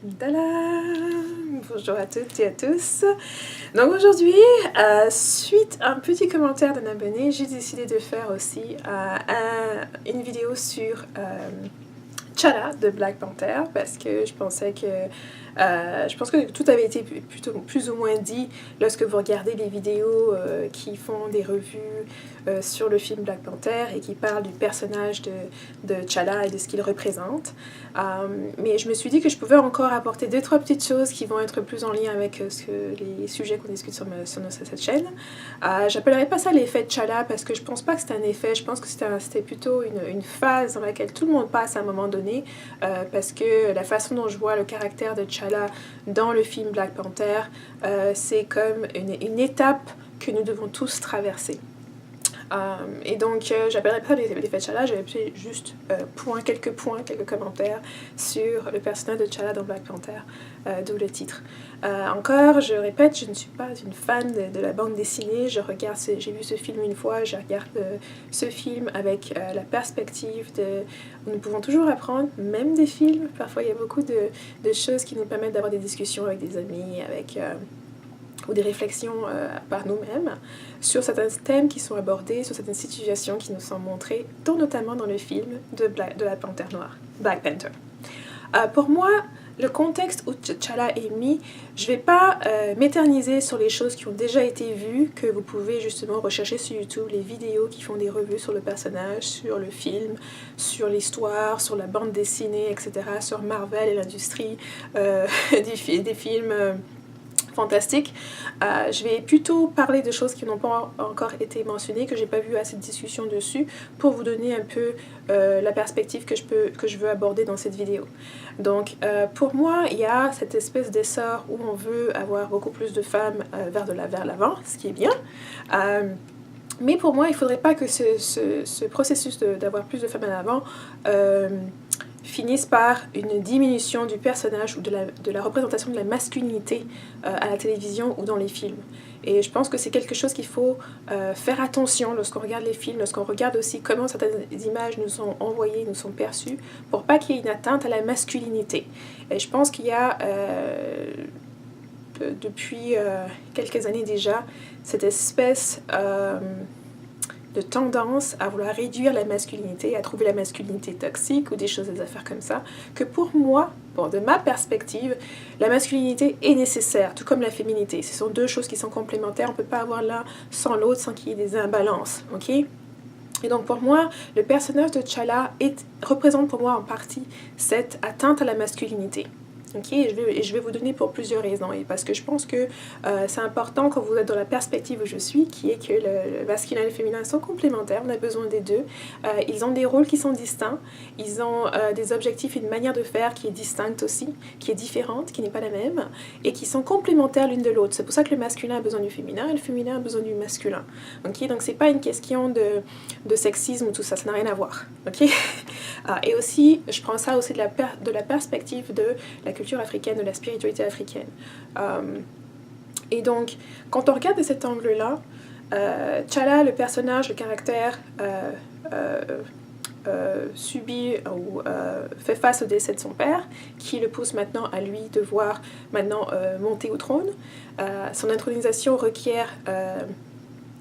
Tada! Bonjour à toutes et à tous. Donc aujourd'hui, suite à un petit commentaire d'un abonné, j'ai décidé de faire aussi une vidéo sur T'Challa de Black Panther parce que je pensais que je pense que tout avait été plutôt plus ou moins dit lorsque vous regardez les vidéos qui font des revues sur le film Black Panther et qui parlent du personnage de T'Challa et de ce qu'il représente. Mais je me suis dit que je pouvais encore apporter 2-3 petites choses qui vont être plus en lien avec les sujets qu'on discute sur cette chaîne. J'appellerais pas ça l'effet T'Challa parce que je pense pas que c'est un effet, je pense que c'était plutôt une phase dans laquelle tout le monde passe à un moment donné parce que la façon dont je vois le caractère de T'Challa dans le film Black Panther, c'est comme une étape que nous devons tous traverser. Et donc, j'appellerais pas l'effet T'Challa, j'avais juste quelques commentaires sur le personnage de T'Challa dans Black Panther, d'où le titre. Encore, je répète, je ne suis pas une fan de la bande dessinée, j'ai vu ce film une fois, je regarde ce film avec la perspective de... Nous pouvons toujours apprendre, même des films, parfois il y a beaucoup de choses qui nous permettent d'avoir des discussions avec des amis, ou des réflexions par nous-mêmes sur certains thèmes qui sont abordés, sur certaines situations qui nous sont montrées, dont notamment dans le film de la Panthère Noire, Black Panther. Pour moi, le contexte où T'Challa est mis, je ne vais pas m'éterniser sur les choses qui ont déjà été vues, que vous pouvez justement rechercher sur YouTube, les vidéos qui font des revues sur le personnage, sur le film, sur l'histoire, sur la bande dessinée, etc., sur Marvel et l'industrie des films... fantastique. Je vais plutôt parler de choses qui n'ont pas encore été mentionnées, que j'ai pas vu assez de discussion dessus, pour vous donner un peu la perspective que je veux aborder dans cette vidéo. Donc pour moi, il y a cette espèce d'essor où on veut avoir beaucoup plus de femmes vers l'avant, ce qui est bien. Mais pour moi, il ne faudrait pas que ce processus d'avoir plus de femmes en avant finissent par une diminution du personnage ou de la représentation de la masculinité à la télévision ou dans les films. Et je pense que c'est quelque chose qu'il faut faire attention lorsqu'on regarde les films, lorsqu'on regarde aussi comment certaines images nous sont envoyées, nous sont perçues, pour pas qu'il y ait une atteinte à la masculinité. Et je pense qu'il y a, depuis quelques années déjà, cette espèce... de tendance à vouloir réduire la masculinité, à trouver la masculinité toxique ou des choses, des affaires comme ça, que pour moi, de ma perspective, la masculinité est nécessaire, tout comme la féminité. Ce sont deux choses qui sont complémentaires, on ne peut pas avoir l'un sans l'autre sans qu'il y ait des imbalances, ok ? Et donc pour moi, le personnage de T'Challa représente pour moi en partie cette atteinte à la masculinité. Okay, et je vais vous donner pour plusieurs raisons, et parce que je pense que c'est important quand vous êtes dans la perspective où je suis, qui est que le masculin et le féminin sont complémentaires, on a besoin des deux. Ils ont des rôles qui sont distincts, ils ont des objectifs et une manière de faire qui est distincte aussi, qui est différente, qui n'est pas la même, et qui sont complémentaires l'une de l'autre. C'est pour ça que le masculin a besoin du féminin et le féminin a besoin du masculin. Okay, donc c'est pas une question de sexisme ou tout ça, ça n'a rien à voir. Okay. Et aussi, je prends ça aussi de la perspective de la culture africaine, de la spiritualité africaine. Et donc, quand on regarde de cet angle-là, T'Challa, le personnage, le caractère, subit ou fait face au décès de son père, qui le pousse maintenant à lui devoir maintenant monter au trône. Son intronisation requiert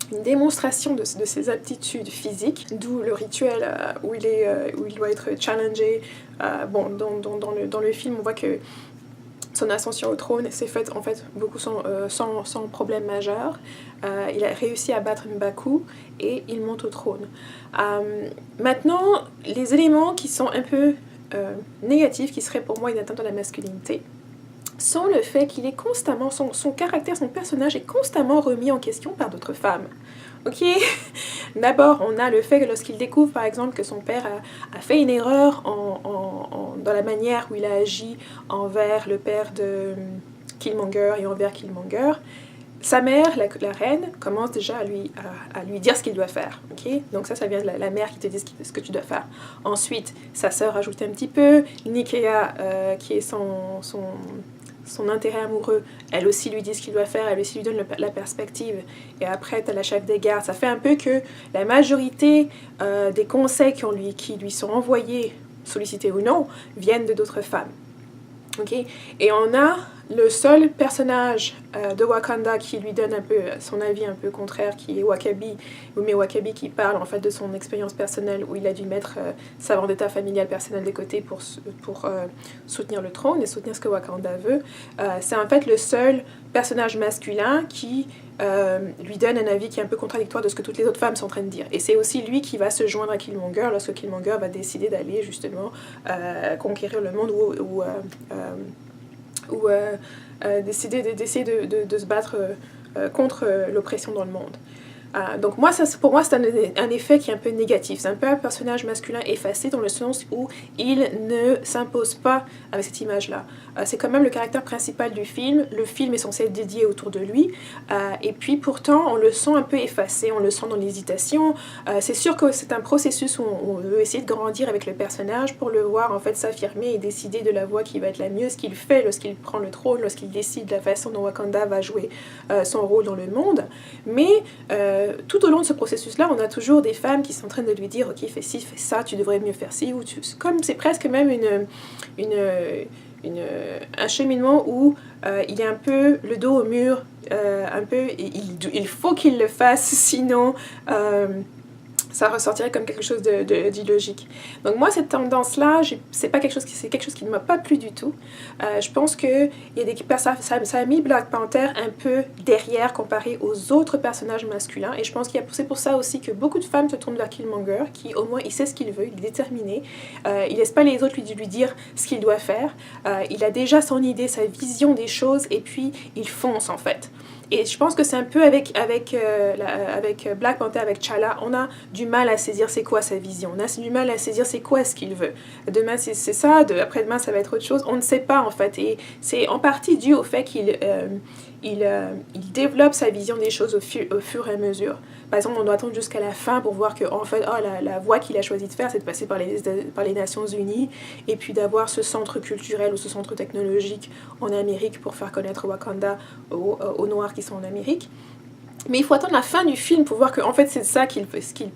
une démonstration de ses aptitudes physiques, d'où le rituel où il doit être challengé. Dans le film, on voit que son ascension au trône s'est faite en fait beaucoup sans problème majeur. Il a réussi à battre M'Baku et il monte au trône. Maintenant, les éléments qui sont un peu négatifs, qui seraient pour moi une atteinte à la masculinité, sont le fait qu'il est constamment, son caractère, son personnage est constamment remis en question par d'autres femmes. Ok. D'abord, on a le fait que lorsqu'il découvre par exemple que son père a fait une erreur dans la manière où il a agi envers le père de Killmonger et envers Killmonger, sa mère, la reine, commence déjà à lui dire ce qu'il doit faire. Okay, donc ça vient de la mère qui te dit ce que tu dois faire. Ensuite, sa sœur rajoute un petit peu, Nakia, qui est son intérêt amoureux, elle aussi lui dit ce qu'il doit faire, elle aussi lui donne la perspective, et après tu as la chef des gardes. Ça fait un peu que la majorité des conseils qui lui sont envoyés, sollicités ou non, viennent de d'autres femmes. Ok, et on a le seul personnage de Wakanda qui lui donne un peu son avis un peu contraire, qui est Wakabi, mais Wakabi qui parle en fait de son expérience personnelle où il a dû mettre sa vendetta familiale personnelle de côté pour soutenir le trône et soutenir ce que Wakanda veut. C'est en fait le seul personnage masculin qui lui donne un avis qui est un peu contradictoire de ce que toutes les autres femmes sont en train de dire. Et c'est aussi lui qui va se joindre à Killmonger lorsque Killmonger va décider d'aller justement conquérir le monde ou d'essayer de se battre contre l'oppression dans le monde. Donc pour moi, c'est un effet qui est un peu négatif. C'est un peu un personnage masculin effacé dans le sens où il ne s'impose pas avec cette image-là. C'est quand même le caractère principal du film. Le film est censé être dédié autour de lui. Et puis pourtant, on le sent un peu effacé, on le sent dans l'hésitation. C'est sûr que c'est un processus où on veut essayer de grandir avec le personnage pour le voir en fait s'affirmer et décider de la voie qui va être la mieux, ce qu'il fait lorsqu'il prend le trône, lorsqu'il décide de la façon dont Wakanda va jouer son rôle dans le monde. Mais tout au long de ce processus-là, on a toujours des femmes qui sont en train de lui dire « Ok, fais ci, fais ça, tu devrais mieux faire ci. » Comme c'est presque même un cheminement où il est un peu le dos au mur, un peu, il faut qu'il le fasse, sinon ça ressortirait comme quelque chose d'illogique. Donc moi, cette tendance-là, c'est quelque chose qui ne m'a pas plu du tout. Je pense que ça a mis Black Panther un peu derrière comparé aux autres personnages masculins. Et je pense que c'est pour ça aussi que beaucoup de femmes se tournent vers Killmonger, qui au moins, il sait ce qu'il veut, il est déterminé. Il laisse pas les autres lui dire ce qu'il doit faire. Il a déjà son idée, sa vision des choses, et puis il fonce en fait. Et je pense que c'est un peu avec Black Panther, avec T'Challa, on a du mal à saisir c'est quoi sa vision, on a du mal à saisir c'est quoi ce qu'il veut. Demain c'est ça, après-demain ça va être autre chose, on ne sait pas en fait. Et c'est en partie dû au fait qu'il développe sa vision des choses au fur et à mesure. Par exemple, on doit attendre jusqu'à la fin pour voir que en fait, la voie qu'il a choisi de faire, c'est de passer par les Nations Unies et puis d'avoir ce centre culturel ou ce centre technologique en Amérique pour faire connaître Wakanda aux Noirs qui sont en Amérique. Mais il faut attendre la fin du film pour voir que en fait, c'est de ça qu'il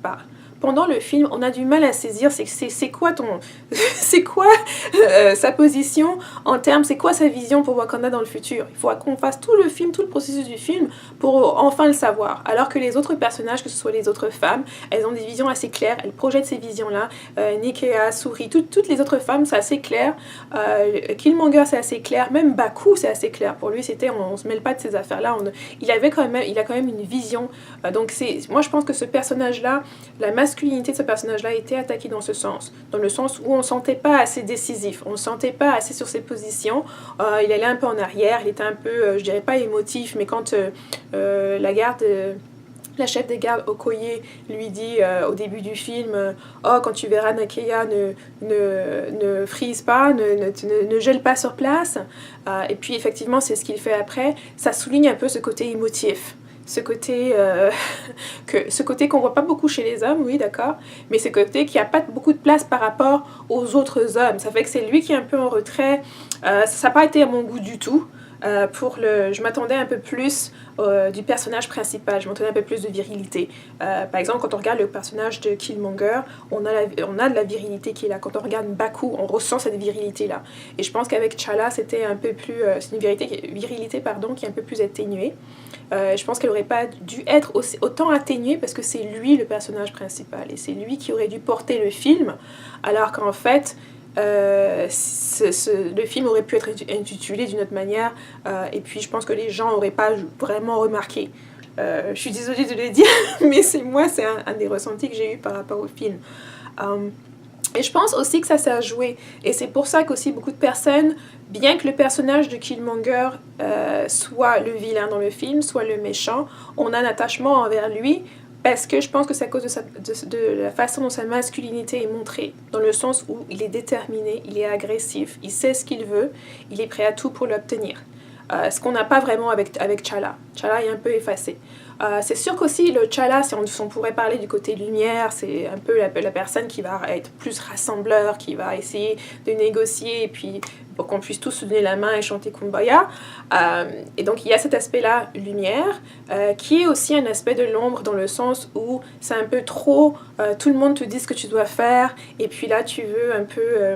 parle. Pendant le film, on a du mal à saisir c'est quoi sa position en termes, c'est quoi sa vision pour Wakanda dans le futur. Il faut qu'on fasse tout le processus du film pour enfin le savoir. Alors que les autres personnages, que ce soit les autres femmes, elles ont des visions assez claires, elles projettent ces visions-là. Nikea, Suri, toutes les autres femmes, c'est assez clair. Killmonger, c'est assez clair. Même Baku, c'est assez clair. Pour lui, on se mêle pas de ces affaires-là. Il a quand même une vision. Donc moi, je pense que ce personnage-là, la masculinité de ce personnage-là était attaquée dans le sens où on ne sentait pas assez décisif, on ne sentait pas assez sur ses positions, il allait un peu en arrière, il était un peu, je dirais pas émotif, mais quand la chef des gardes Okoye lui dit au début du film quand tu verras Nakia, ne frise pas, ne gèle pas sur place, et puis effectivement c'est ce qu'il fait après, ça souligne un peu ce côté émotif. Ce côté qu'on voit pas beaucoup chez les hommes, oui d'accord, mais ce côté qui a pas beaucoup de place par rapport aux autres hommes. Ça fait que c'est lui qui est un peu en retrait. Ça n'a pas été à mon goût du tout. Je m'attendais un peu plus du personnage principal, je m'attendais un peu plus de virilité. Par exemple, quand on regarde le personnage de Killmonger, on a de la virilité qui est là. Quand on regarde Baku, on ressent cette virilité-là. Et je pense qu'avec T'Challa, c'était un peu plus... c'est une virilité qui est un peu plus atténuée. Je pense qu'elle n'aurait pas dû être autant atténuée parce que c'est lui le personnage principal et c'est lui qui aurait dû porter le film, alors qu'en fait le film aurait pu être intitulé d'une autre manière et puis je pense que les gens n'auraient pas vraiment remarqué. Je suis désolée de le dire, mais c'est un des ressentis que j'ai eu par rapport au film. Et je pense aussi que ça s'est à jouer. Et c'est pour ça qu'aussi beaucoup de personnes, bien que le personnage de Killmonger soit le vilain dans le film, soit le méchant, on a un attachement envers lui parce que je pense que c'est à cause de la façon dont sa masculinité est montrée, dans le sens où il est déterminé, il est agressif, il sait ce qu'il veut, il est prêt à tout pour l'obtenir. Ce qu'on n'a pas vraiment avec T'Challa. T'Challa est un peu effacé. C'est sûr qu'aussi le T'Challa, si on pourrait parler du côté lumière, c'est un peu la personne qui va être plus rassembleur, qui va essayer de négocier et puis pour qu'on puisse tous se donner la main et chanter Kumbaya. Et donc il y a cet aspect-là lumière qui est aussi un aspect de l'ombre dans le sens où c'est un peu trop tout le monde te dit ce que tu dois faire et puis là tu veux un peu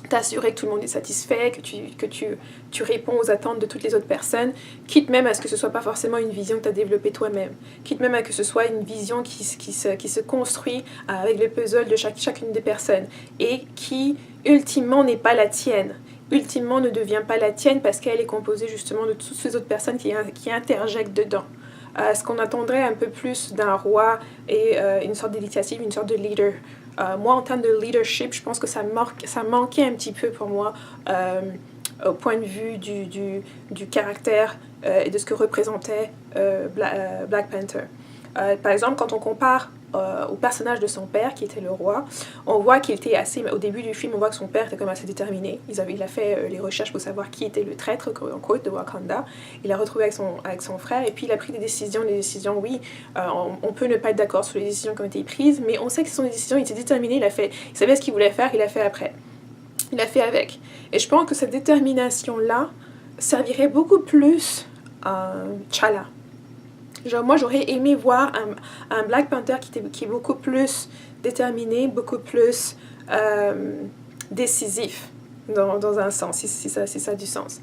t'assurer que tout le monde est satisfait, que tu réponds aux attentes de toutes les autres personnes, quitte même à ce que ce soit pas forcément une vision que tu as développée toi-même, quitte même à que ce soit une vision qui se construit avec le puzzle de chacune des personnes, et qui, ultimement, n'est pas la tienne. Ultimement, ne devient pas la tienne parce qu'elle est composée justement de toutes ces autres personnes qui interjectent dedans. Ce qu'on attendrait un peu plus d'un roi et une sorte d'initiative, une sorte de leader. Moi, en termes de leadership, je pense que ça manquait un petit peu pour moi au point de vue du caractère et de ce que représentait Black Panther. Par exemple, quand on compare au personnage de son père, qui était le roi, on voit qu'il était au début du film, on voit que son père était comme assez déterminé. Il a fait les recherches pour savoir qui était le traître, en quote, de Wakanda. Il a retrouvé avec son frère, et puis il a pris des décisions, oui, on peut ne pas être d'accord sur les décisions qui ont été prises, mais on sait que ce sont des décisions, il était déterminé, il savait ce qu'il voulait faire, il a fait après. Il a fait avec. Et je pense que cette détermination-là servirait beaucoup plus à T'Challa. Moi, j'aurais aimé voir un Black Panther qui est beaucoup plus déterminé, beaucoup plus décisif, dans un sens, si ça a du sens.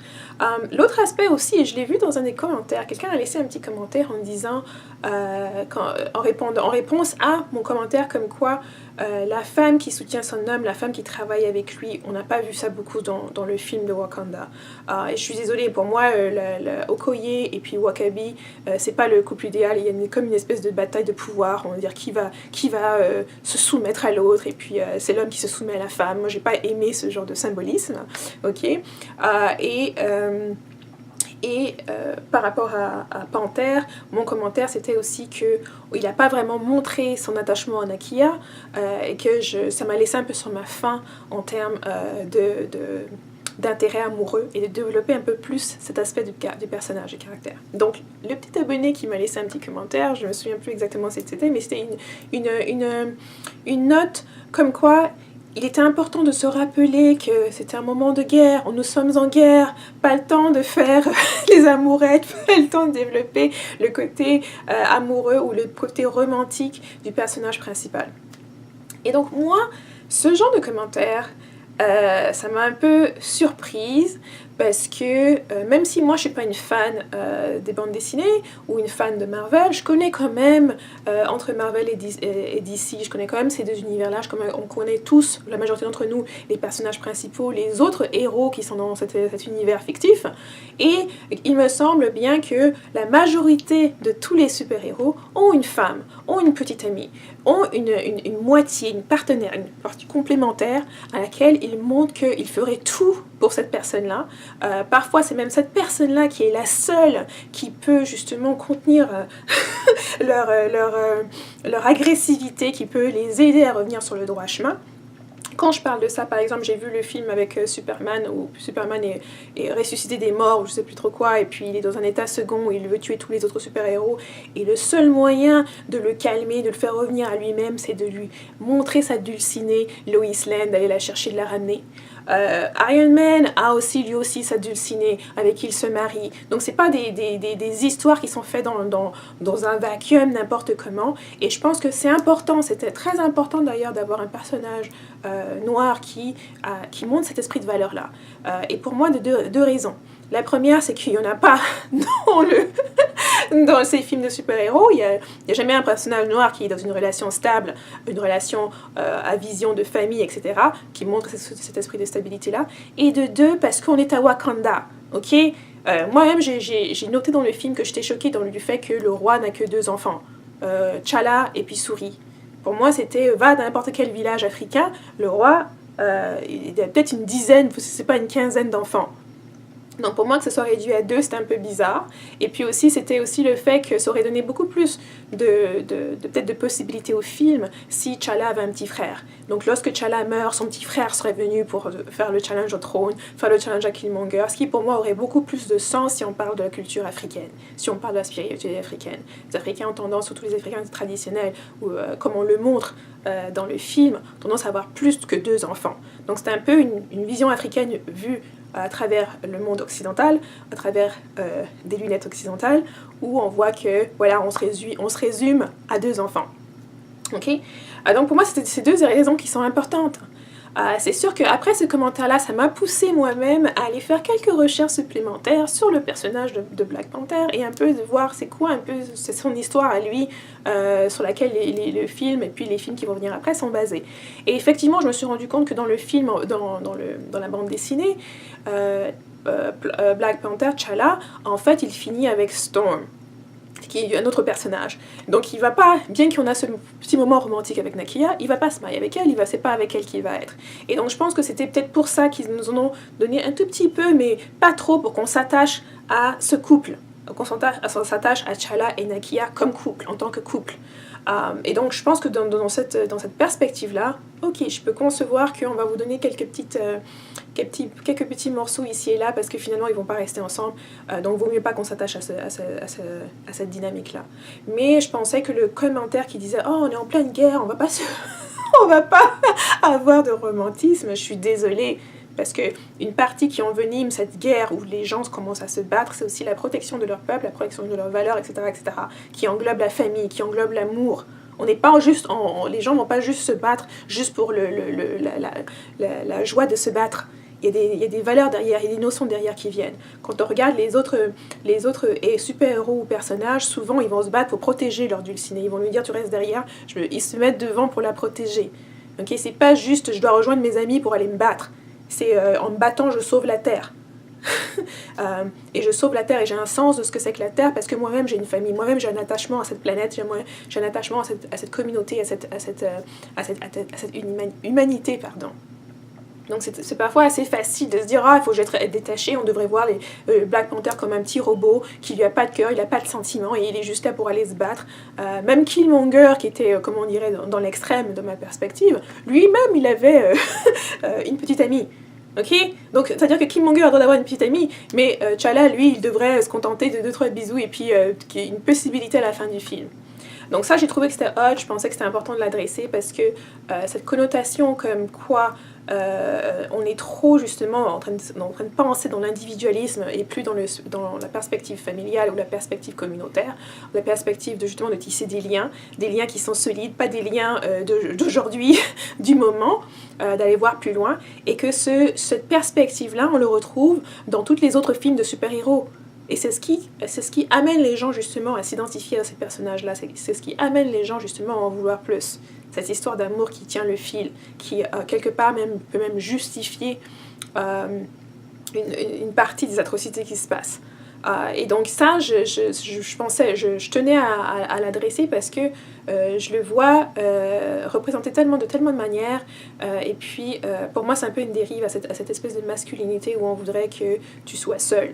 L'autre aspect aussi, et je l'ai vu dans un des commentaires, quelqu'un a laissé un petit commentaire en disant, en réponse à mon commentaire, comme quoi la femme qui soutient son homme, la femme qui travaille avec lui, on n'a pas vu ça beaucoup dans le film de Wakanda. Et je suis désolée, pour moi, Okoye et puis Wakabi, c'est pas le couple idéal, il y a comme une espèce de bataille de pouvoir, on va dire qui va se soumettre à l'autre, et puis c'est l'homme qui se soumet à la femme. Moi, j'ai pas aimé ce genre de symbolisme, ok. Par rapport à Panther, mon commentaire c'était aussi qu'il n'a pas vraiment montré son attachement à Nakia, et que ça m'a laissé un peu sur ma faim en termes d'intérêt amoureux et de développer un peu plus cet aspect du personnage et caractère. Donc le petit abonné qui m'a laissé un petit commentaire, je me souviens plus exactement ce que c'était, mais c'était une note comme quoi il était important de se rappeler que c'était un moment de guerre, nous sommes en guerre, pas le temps de faire les amourettes, pas le temps de développer le côté amoureux ou le côté romantique du personnage principal. Et donc moi, ce genre de commentaire, ça m'a un peu surprise, parce que même si moi je suis pas une fan des bandes dessinées ou une fan de Marvel, je connais quand même entre Marvel et DC, je connais quand même ces deux univers-là, on connaît tous, la majorité d'entre nous, les personnages principaux, les autres héros qui sont dans cet univers fictif, et il me semble bien que la majorité de tous les super-héros ont une femme, ont une petite amie, ont une moitié, une partenaire, une partie complémentaire à laquelle ils montrent qu'ils feraient tout pour cette personne-là. Parfois, c'est même cette personne-là qui est la seule qui peut justement contenir leur agressivité, qui peut les aider à revenir sur le droit chemin. Quand je parle de ça, par exemple, j'ai vu le film avec Superman, où Superman est ressuscité des morts, ou je sais plus trop quoi, et puis il est dans un état second où il veut tuer tous les autres super-héros, et le seul moyen de le calmer, de le faire revenir à lui-même, c'est de lui montrer sa dulcinée, Lois Lane, d'aller la chercher, de la ramener. Iron Man a aussi lui aussi sa dulcinée avec qui il se marie, donc c'est pas des histoires qui sont faites dans un vacuum n'importe comment, et je pense que c'est important, c'était très important d'ailleurs d'avoir un personnage noir qui montre cet esprit de valeur là, et pour moi de deux raisons. La première, c'est qu'il n'y en a pas dans ces films de super-héros. Il y a jamais un personnage noir qui est dans une relation stable, une relation à vision de famille, etc., qui montre cet esprit de stabilité-là. Et de deux, parce qu'on est à Wakanda, ok. Moi-même, j'ai noté dans le film que j'étais choquée du fait que le roi n'a que 2 enfants, T'Challa et puis Shuri. Pour moi, c'était, va dans n'importe quel village africain, le roi, il a peut-être une dizaine, c'est pas une quinzaine d'enfants. Donc pour moi que ce soit réduit à 2, c'était un peu bizarre. Et puis aussi, c'était aussi le fait que ça aurait donné beaucoup plus peut-être de possibilités au film si T'Challa avait un petit frère. Donc lorsque T'Challa meurt, son petit frère serait venu pour faire le challenge au trône, faire le challenge à Killmonger, ce qui pour moi aurait beaucoup plus de sens si on parle de la culture africaine, si on parle de la spiritualité africaine. Les Africains ont tendance, surtout les Africains traditionnels, ou comme on le montre dans le film, tendance à avoir plus que 2 enfants. Donc c'était un peu une vision africaine vue à travers le monde occidental, à travers des lunettes occidentales, où on voit que voilà, on se résume à 2 enfants. Ok. Donc pour moi, c'est ces 2 raisons qui sont importantes. C'est sûr qu'après ce commentaire-là, ça m'a poussé moi-même à aller faire quelques recherches supplémentaires sur le personnage de Black Panther et un peu de voir c'est quoi un peu c'est son histoire à lui, sur laquelle le film et puis les films qui vont venir après sont basés. Et effectivement, je me suis rendu compte que dans le film, dans la bande dessinée, Black Panther, T'Challa, en fait, il finit avec Storm, qui est un autre personnage. Donc il va pas, bien qu'on a ce petit moment romantique avec Nakia, il va pas se marier avec elle, c'est pas avec elle qu'il va être. Et donc je pense que c'était peut-être pour ça qu'ils nous en ont donné un tout petit peu, mais pas trop, pour qu'on s'attache à ce couple, qu'on s'attache à T'Challa et Nakia comme couple, en tant que couple. Et donc je pense que dans cette perspective-là, ok, je peux concevoir qu'on va vous donner quelques petits morceaux ici et là, parce que finalement ils vont pas rester ensemble, donc vaut mieux pas qu'on s'attache à cette dynamique-là. Mais je pensais que le commentaire qui disait « Oh, on est en pleine guerre, on va pas on va pas avoir de romantisme », je suis désolée. Parce qu'une partie qui envenime cette guerre où les gens commencent à se battre, c'est aussi la protection de leur peuple, la protection de leurs valeurs, etc., qui englobe la famille, qui englobe l'amour. On n'est pas juste, les gens ne vont pas juste se battre juste pour la joie de se battre. Il y a des valeurs derrière, il y a des notions derrière qui viennent. Quand on regarde les autres super-héros ou personnages, souvent ils vont se battre pour protéger leur dulcinée. Ils vont lui dire « tu restes derrière », ils se mettent devant pour la protéger. Okay, c'est pas juste « je dois rejoindre mes amis pour aller me battre ». C'est en me battant, je sauve la Terre. Et je sauve la Terre et j'ai un sens de ce que c'est que la Terre parce que moi-même j'ai une famille, moi-même j'ai un attachement à cette planète, j'ai un attachement à cette communauté, à cette humanité, pardon. Donc c'est parfois assez facile de se dire « Ah, il faut être détaché, on devrait voir Black Panther comme un petit robot qui lui a pas de cœur, il a pas de sentiments et il est juste là pour aller se battre. » Même Killmonger, qui était, comment on dirait, dans l'extrême de ma perspective, lui-même il avait une petite amie. Ok, donc c'est-à-dire que Killmonger a le droit d'avoir une petite amie, mais T'Challa, lui, il devrait se contenter de 2-3 bisous et puis qu'il y ait une possibilité à la fin du film. Donc ça, j'ai trouvé que c'était odd, je pensais que c'était important de l'adresser parce que cette connotation comme quoi on est trop justement en train de penser dans l'individualisme et plus dans la perspective familiale ou la perspective communautaire, la perspective justement de tisser des liens qui sont solides, pas des liens d'aujourd'hui, du moment, d'aller voir plus loin, et que cette perspective-là, on le retrouve dans tous les autres films de super-héros. Et c'est ce qui amène les gens justement à s'identifier à ces personnages-là, c'est ce qui amène les gens justement à en vouloir plus. Cette histoire d'amour qui tient le fil, qui quelque part peut même justifier une partie des atrocités qui se passent. Et donc ça, je tenais à l'adresser parce que je le vois représenté de tellement de manières, et puis pour moi c'est un peu une dérive à cette espèce de masculinité où on voudrait que tu sois seul.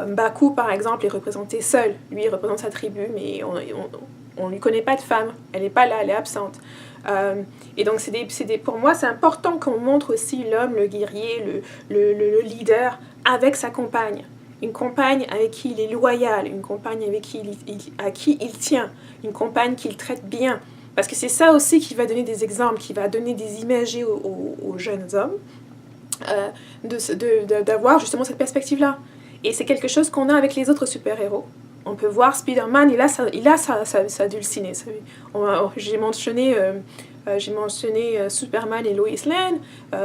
M'Baku par exemple est représenté seul, lui il représente sa tribu mais on lui connaît pas de femme, elle n'est pas là, elle est absente. Et donc pour moi c'est important qu'on montre aussi l'homme, le guerrier, le leader avec sa compagne. Une compagne avec qui il est loyal, une compagne à qui il tient, une compagne qu'il traite bien. Parce que c'est ça aussi qui va donner des exemples, qui va donner des images aux jeunes hommes, d'avoir justement cette perspective-là. Et c'est quelque chose qu'on a avec les autres super-héros. On peut voir Spider-Man, il a sa dulcinée. J'ai mentionné Superman et Lois Lane,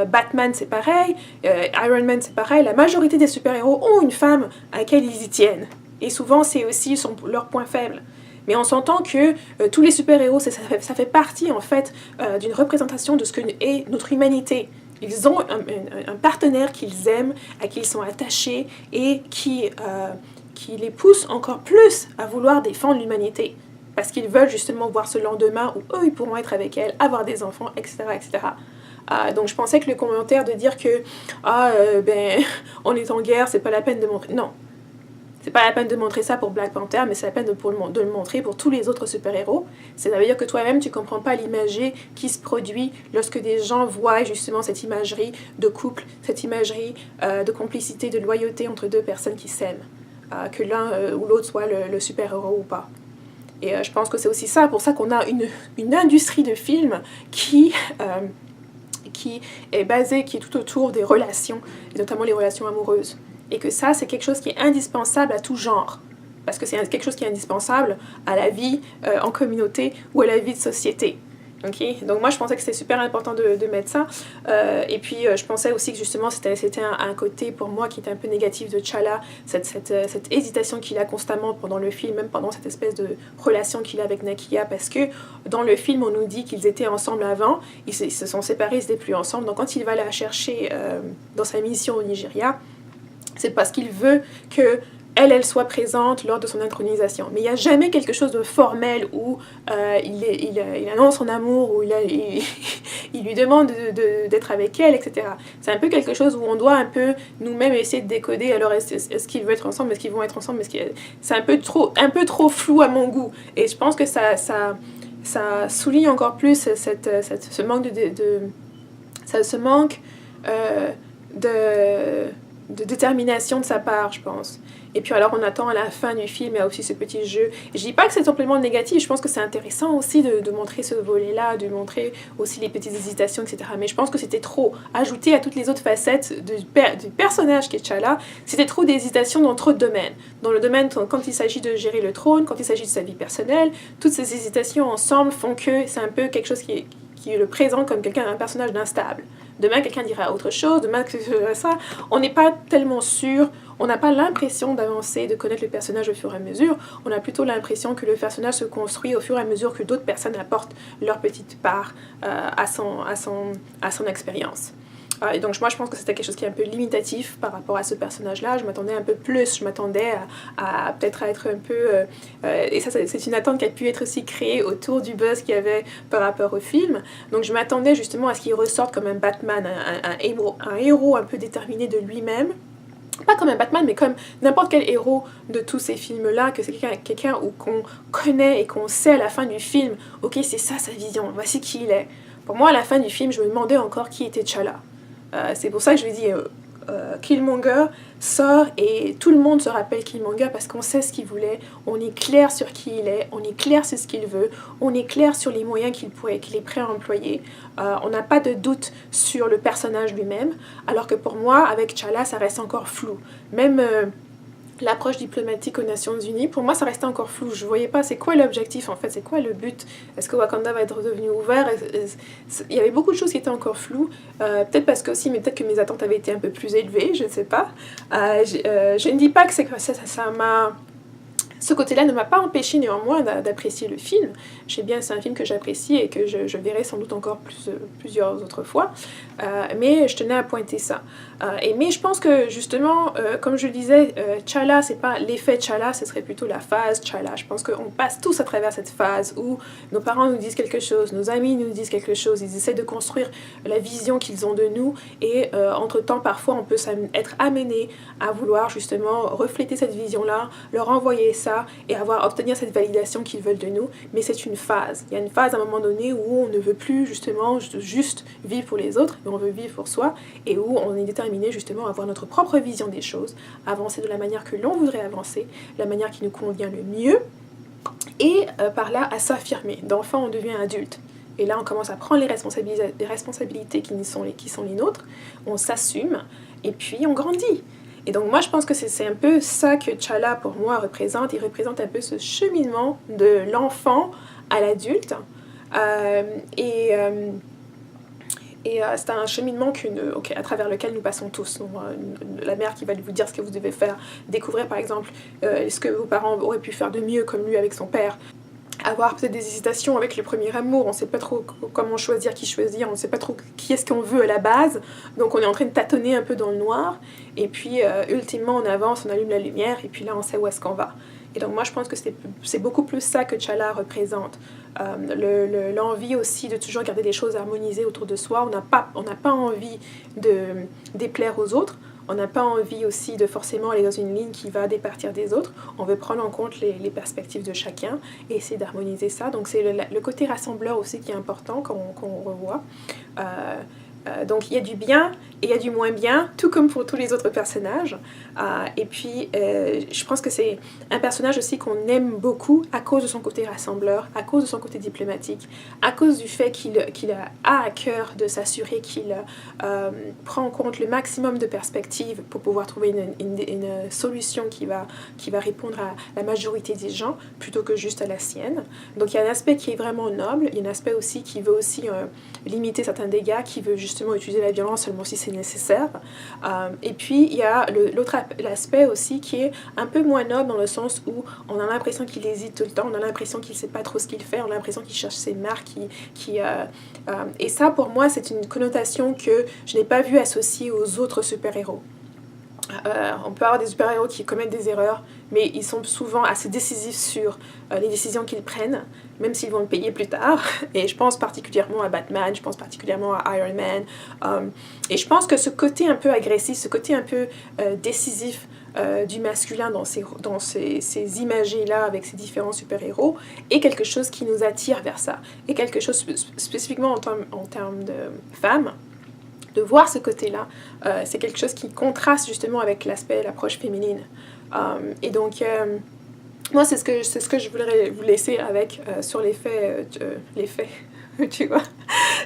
Batman c'est pareil, Iron Man c'est pareil. La majorité des super-héros ont une femme à laquelle ils y tiennent. Et souvent c'est aussi leur point faible. Mais on s'entend que tous les super-héros, ça fait partie en fait d'une représentation de ce que est notre humanité. Ils ont un partenaire qu'ils aiment, à qui ils sont attachés et qui les pousse encore plus à vouloir défendre l'humanité. Parce qu'ils veulent justement voir ce lendemain où eux, ils pourront être avec elle, avoir des enfants, etc. etc. Donc je pensais que le commentaire de dire que on est en guerre, c'est pas la peine de montrer... Non, c'est pas la peine de montrer ça pour Black Panther, mais c'est la peine de le montrer pour tous les autres super-héros. Ça veut dire que toi-même, tu comprends pas l'imagerie qui se produit lorsque des gens voient justement cette imagerie de couple, cette imagerie de complicité, de loyauté entre deux personnes qui s'aiment. Que l'un ou l'autre soit le super-héros ou pas. Et je pense que c'est aussi ça, pour ça qu'on a une industrie de films qui est basée, qui est tout autour des relations, et notamment les relations amoureuses. Et que ça, c'est quelque chose qui est indispensable à tout genre. Parce que c'est quelque chose qui est indispensable à la vie en communauté ou à la vie de société. Ok, donc moi je pensais que c'était super important de mettre ça. Et puis je pensais aussi que justement c'était un côté pour moi qui était un peu négatif de T'Challa, cette hésitation qu'il a constamment pendant le film, même pendant cette espèce de relation qu'il a avec Nakia, parce que dans le film on nous dit qu'ils étaient ensemble avant, ils se sont séparés, ils n'étaient plus ensemble, donc quand il va la chercher dans sa mission au Nigeria, c'est parce qu'il veut que elle soit présente lors de son intronisation. Mais il n'y a jamais quelque chose de formel où il annonce son amour, où il lui demande d'être avec elle, etc. C'est un peu quelque chose où on doit un peu nous-mêmes essayer de décoder, alors est-ce qu'ils veulent être ensemble, est-ce qu'ils vont être ensemble, c'est un peu trop flou à mon goût. Et je pense que ça souligne encore plus ce manque ce manque de détermination de sa part, je pense. Et puis alors on attend à la fin du film, il y a aussi ce petit jeu. Et je dis pas que c'est simplement négatif, je pense que c'est intéressant aussi de montrer ce volet-là, de montrer aussi les petites hésitations, etc. Mais je pense que c'était trop. Ajouté à toutes les autres facettes du personnage qui est T'Challa, c'était trop d'hésitations dans trop de domaines. Dans le domaine, quand il s'agit de gérer le trône, quand il s'agit de sa vie personnelle, toutes ces hésitations ensemble font que c'est un peu quelque chose qui le présente comme un personnage d'instable. Demain, quelqu'un dira autre chose, demain, ça. On n'est pas tellement sûr, on n'a pas l'impression d'avancer, de connaître le personnage au fur et à mesure. On a plutôt l'impression que le personnage se construit au fur et à mesure que d'autres personnes apportent leur petite part à son expérience. Et donc moi je pense que c'était quelque chose qui est un peu limitatif par rapport à ce personnage-là. Je m'attendais un peu plus, je m'attendais à peut-être à être un peu... et ça c'est une attente qui a pu être aussi créée autour du buzz qu'il y avait par rapport au film. Donc je m'attendais justement à ce qu'il ressorte comme un Batman, un héros un peu déterminé de lui-même. Pas comme un Batman, mais comme n'importe quel héros de tous ces films-là, que c'est quelqu'un qu'on connaît et qu'on sait à la fin du film, ok, c'est ça sa vision, voici qui il est. Pour moi, à la fin du film, je me demandais encore qui était T'Challa. C'est pour ça que je lui dis Killmonger sort et tout le monde se rappelle Killmonger parce qu'on sait ce qu'il voulait, on est clair sur qui il est, on est clair sur ce qu'il veut, on est clair sur les moyens qu'il est prêt à employer. On n'a pas de doute sur le personnage lui-même, alors que pour moi, avec T'Challa, ça reste encore flou. Même l'approche diplomatique aux Nations Unies, pour moi ça restait encore flou, je voyais pas c'est quoi l'objectif en fait, c'est quoi le but, est-ce que Wakanda va être redevenu ouvert, il y avait beaucoup de choses qui étaient encore floues, peut-être parce que aussi, mais peut-être que mes attentes avaient été un peu plus élevées, je ne sais pas, je ne dis pas que ça m'a... Ce côté-là ne m'a pas empêché néanmoins d'apprécier le film. C'est un film que j'apprécie et que je verrai sans doute encore plusieurs autres fois. Mais je tenais à pointer ça. Mais je pense que justement, comme je le disais, T'Challa, c'est pas l'effet T'Challa, ce serait plutôt la phase T'Challa. Je pense qu'on passe tous à travers cette phase où nos parents nous disent quelque chose, nos amis nous disent quelque chose, ils essaient de construire la vision qu'ils ont de nous et entre-temps, parfois, on peut être amené à vouloir justement refléter cette vision-là, leur envoyer ça et obtenir cette validation qu'ils veulent de nous, mais c'est une phase. Il y a une phase à un moment donné où on ne veut plus justement juste vivre pour les autres, mais on veut vivre pour soi, et où on est déterminé justement à avoir notre propre vision des choses, avancer de la manière que l'on voudrait avancer, la manière qui nous convient le mieux, et par là à s'affirmer. D'enfant, on devient adulte. Et là, on commence à prendre les responsabilités qui sont les nôtres, on s'assume, et puis on grandit. Et donc moi je pense que c'est un peu ça que T'Challa pour moi représente. Il représente un peu ce cheminement de l'enfant à l'adulte. C'est un cheminement à travers lequel nous passons tous. Donc, la mère qui va vous dire ce que vous devez faire. Découvrir par exemple ce que vos parents auraient pu faire de mieux comme lui avec son père. Avoir peut-être des hésitations avec le premier amour, on ne sait pas trop comment choisir, qui choisir, on ne sait pas trop qui est-ce qu'on veut à la base, donc on est en train de tâtonner un peu dans le noir, et puis ultimement on avance, on allume la lumière, et puis là on sait où est-ce qu'on va. Et donc moi je pense que c'est beaucoup plus ça que T'Challa représente, l'envie aussi de toujours garder les choses harmonisées autour de soi, on n'a pas envie de déplaire aux autres, on n'a pas envie aussi de forcément aller dans une ligne qui va départir des autres. On veut prendre en compte les perspectives de chacun et essayer d'harmoniser ça. Donc c'est le côté rassembleur aussi qui est important qu'on revoit. Donc il y a du bien, il y a du moins bien, tout comme pour tous les autres personnages. Et puis, je pense que c'est un personnage aussi qu'on aime beaucoup à cause de son côté rassembleur, à cause de son côté diplomatique, à cause du fait qu'il a à cœur de s'assurer qu'il prend en compte le maximum de perspectives pour pouvoir trouver une solution qui va répondre à la majorité des gens, plutôt que juste à la sienne. Donc il y a un aspect qui est vraiment noble, il y a un aspect aussi qui veut aussi limiter certains dégâts, qui veut justement utiliser la violence seulement si c'est nécessaire. Et puis il y a l'aspect aussi qui est un peu moins noble dans le sens où on a l'impression qu'il hésite tout le temps, on a l'impression qu'il ne sait pas trop ce qu'il fait, on a l'impression qu'il cherche ses marques, et ça pour moi c'est une connotation que je n'ai pas vue associée aux autres super-héros. On peut avoir des super-héros qui commettent des erreurs, mais ils sont souvent assez décisifs sur les décisions qu'ils prennent, même s'ils vont le payer plus tard. Et je pense particulièrement à Batman, je pense particulièrement à Iron Man. Et je pense que ce côté un peu agressif, ce côté un peu décisif du masculin dans ces images-là avec ces différents super-héros est quelque chose qui nous attire vers ça. Et quelque chose spécifiquement en termes de femmes, de voir ce côté-là, c'est quelque chose qui contraste justement avec l'approche féminine. Et donc, moi, c'est ce que je voudrais vous laisser avec sur l'effet, tu vois,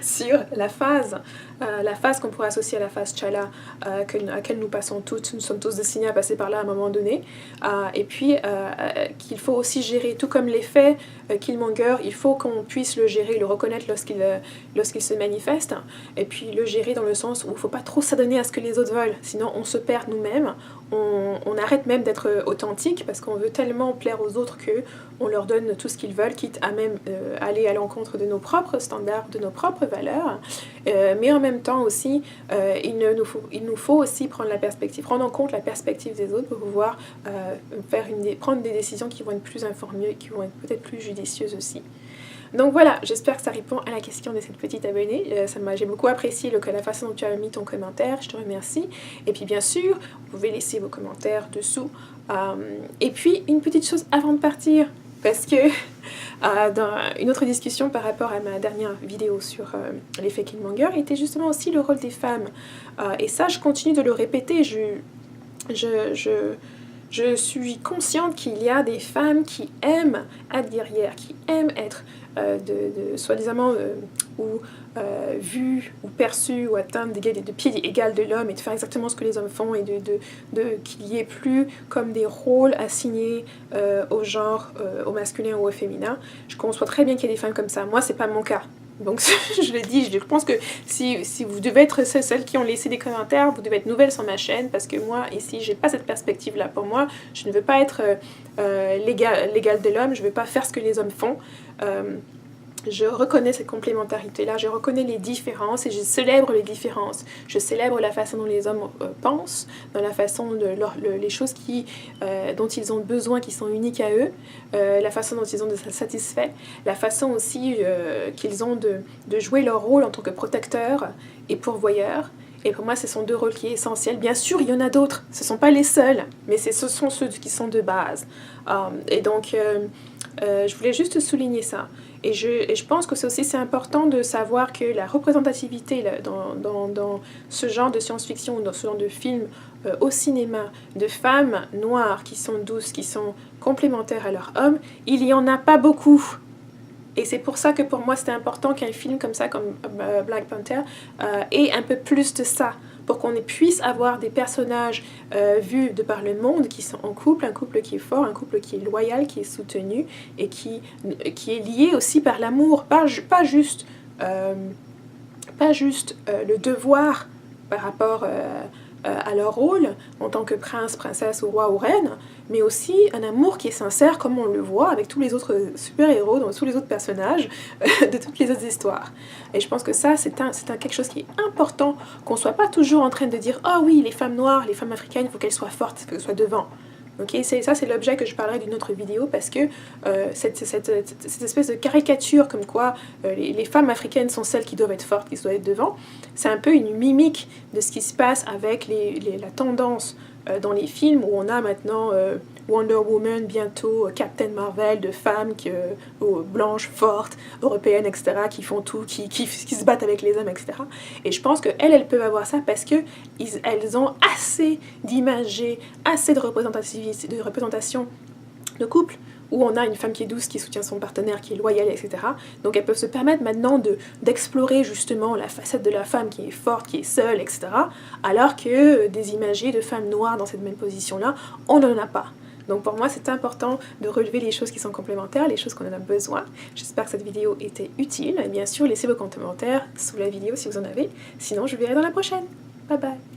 sur la phase qu'on pourrait associer à la phase T'Challa, à laquelle nous passons toutes, nous sommes tous destinés à passer par là à un moment donné, et puis qu'il faut aussi gérer, tout comme l'effet Killmonger, il faut qu'on puisse le gérer, le reconnaître lorsqu'il se manifeste, et puis le gérer dans le sens où il ne faut pas trop s'adonner à ce que les autres veulent, sinon on se perd nous-mêmes, on arrête même d'être authentique, parce qu'on veut tellement plaire aux autres qu'on leur donne tout ce qu'ils veulent, quitte à même aller à l'encontre de nos propres standards, de nos propres valeurs, mais en même temps aussi, il nous faut aussi prendre en compte la perspective des autres pour pouvoir prendre des décisions qui vont être plus informées, qui vont être peut-être plus judicieuses aussi. Donc voilà, j'espère que ça répond à la question de cette petite abonnée. J'ai beaucoup apprécié la façon dont tu as mis ton commentaire, je te remercie. Et puis bien sûr, vous pouvez laisser vos commentaires dessous. Et puis une petite chose avant de partir, parce que dans une autre discussion par rapport à ma dernière vidéo sur l'effet Killmonger était justement aussi le rôle des femmes. Et ça, je continue de le répéter. Je suis consciente qu'il y a des femmes qui aiment être guerrières, qui aiment être soi-disant vues ou perçues ou atteintes de pied égal de l'homme et de faire exactement ce que les hommes font et qu'il n'y ait plus comme des rôles assignés au genre, au masculin ou au féminin. Je conçois très bien qu'il y ait des femmes comme ça. Moi, c'est pas mon cas. Donc je le dis, je pense que si vous devez être celles qui ont laissé des commentaires, vous devez être nouvelles sur ma chaîne, parce que moi, ici, j'ai pas cette perspective-là. Pour moi, je ne veux pas être l'égal de l'homme, je veux pas faire ce que les hommes font. Je reconnais cette complémentarité-là, je reconnais les différences et je célèbre les différences. Je célèbre la façon dont les hommes pensent, dans la façon les choses dont ils ont besoin, qui sont uniques à eux, la façon dont ils ont de se satisfaire, la façon aussi qu'ils ont de jouer leur rôle en tant que protecteurs et pourvoyeurs. Et pour moi, ce sont deux rôles qui sont essentiels. Bien sûr, il y en a d'autres, ce ne sont pas les seuls, mais ce sont ceux qui sont de base. Et donc, je voulais juste souligner ça. Et je pense que c'est important de savoir que la représentativité dans ce genre de science-fiction, dans ce genre de film au cinéma, de femmes noires qui sont douces, qui sont complémentaires à leurs hommes, il n'y en a pas beaucoup. Et c'est pour ça que pour moi c'était important qu'un film comme ça, comme Black Panther, ait un peu plus de ça, pour qu'on puisse avoir des personnages vus de par le monde qui sont en couple, un couple qui est fort, un couple qui est loyal, qui est soutenu et qui est lié aussi par l'amour, pas juste le devoir par rapport à leur rôle en tant que prince, princesse ou roi ou reine, mais aussi un amour qui est sincère comme on le voit avec tous les autres super-héros, dans tous les autres personnages de toutes les autres histoires. Et je pense que ça, c'est quelque chose qui est important, qu'on ne soit pas toujours en train de dire « Ah oui, les femmes noires, les femmes africaines, il faut qu'elles soient fortes, il faut qu'elles soient devant ». Okay, ça, c'est l'objet que je parlerai d'une autre vidéo, parce que cette espèce de caricature comme quoi les femmes africaines sont celles qui doivent être fortes, qui doivent être devant, c'est un peu une mimique de ce qui se passe avec la tendance dans les films où on a maintenant Wonder Woman, bientôt Captain Marvel, de femmes blanches, fortes, européennes, etc., qui font tout, qui se battent avec les hommes, etc. Et je pense qu'elles peuvent avoir ça parce qu'elles ont assez d'images, assez de représentation de couple, où on a une femme qui est douce, qui soutient son partenaire, qui est loyale, etc. Donc elles peuvent se permettre maintenant d'explorer justement la facette de la femme qui est forte, qui est seule, etc. Alors que des images de femmes noires dans cette même position-là, on n'en a pas. Donc pour moi, c'est important de relever les choses qui sont complémentaires, les choses qu'on en a besoin. J'espère que cette vidéo était utile. Et bien sûr, laissez vos commentaires sous la vidéo si vous en avez. Sinon, je vous verrai dans la prochaine. Bye bye.